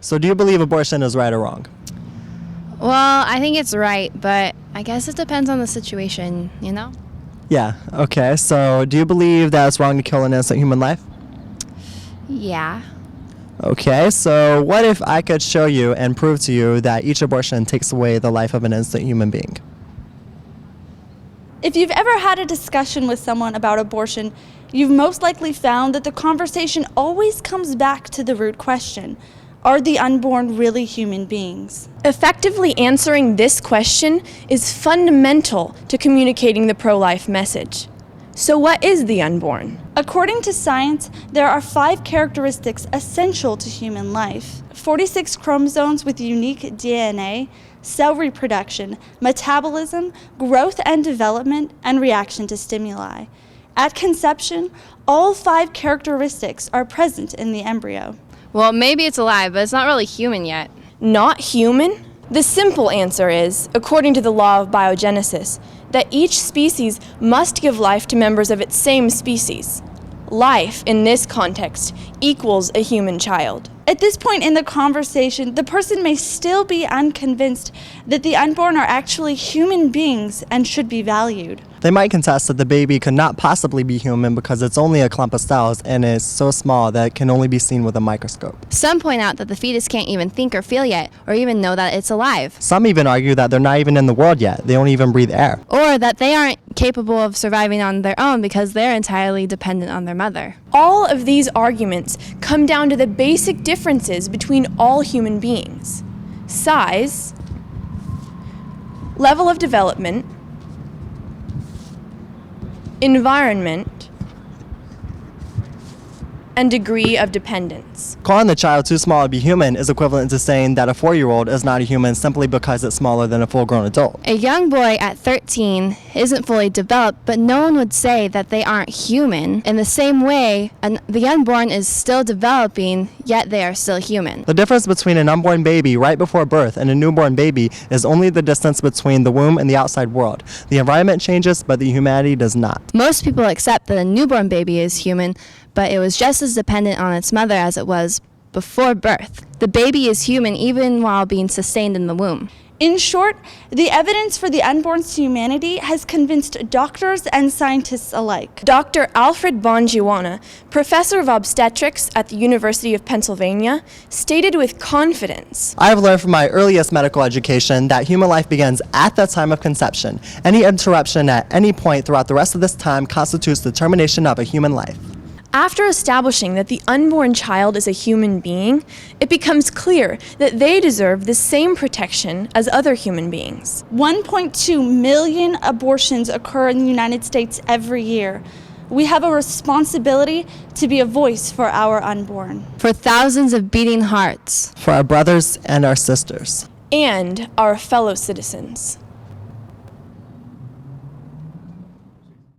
So do you believe abortion is right or wrong? Well, I think it's right, but I guess it depends on the situation, you know? Yeah, okay. So do you believe that it's wrong to kill an innocent human life? Yeah. Okay, so what if I could show you and prove to you that each abortion takes away the life of an innocent human being? If you've ever had a discussion with someone about abortion, you've most likely found that the conversation always comes back to the root question: are the unborn really human beings? Effectively answering this question is fundamental to communicating the pro-life message. So what is the unborn? According to science, there are 5 characteristics essential to human life: 46 chromosomes with unique DNA, cell reproduction, metabolism, growth and development, and reaction to stimuli. At conception, all 5 characteristics are present in the embryo. Well, maybe it's alive, but it's not really human yet. Not human? The simple answer is, according to the law of biogenesis, that each species must give life to members of its same species. Life, in this context, equals a human child. At this point in the conversation, the person may still be unconvinced that the unborn are actually human beings and should be valued. They might contest that the baby could not possibly be human because it's only a clump of cells and is so small that it can only be seen with a microscope. Some point out that the fetus can't even think or feel yet, or even know that it's alive. Some even argue that they're not even in the world yet. They don't even breathe air. Or that they aren't capable of surviving on their own because they're entirely dependent on their mother. All of these arguments come down to the basic differences between all human beings: size, level of development, environment, and degree of dependence. Calling the child too small to be human is equivalent to saying that a 4-year-old is not a human simply because it's smaller than a full-grown adult. A young boy at 13 isn't fully developed, but no one would say that they aren't human. In the same way, the unborn is still developing, yet they are still human. The difference between an unborn baby right before birth and a newborn baby is only the distance between the womb and the outside world. The environment changes, but the humanity does not. Most people accept that a newborn baby is human, but it was just as dependent on its mother as it was before birth. The baby is human even while being sustained in the womb. In short, the evidence for the unborn's humanity has convinced doctors and scientists alike. Dr. Alfred Bongiorno, professor of obstetrics at the University of Pennsylvania, stated with confidence, I have learned from my earliest medical education that human life begins at the time of conception. Any interruption at any point throughout the rest of this time constitutes the termination of a human life. after establishing that the unborn child is a human being, it becomes clear that they deserve the same protection as other human beings. 1.2 million abortions occur in the United States every year. We have a responsibility to be a voice for our unborn. For thousands of beating hearts. For our brothers and our sisters. And our fellow citizens.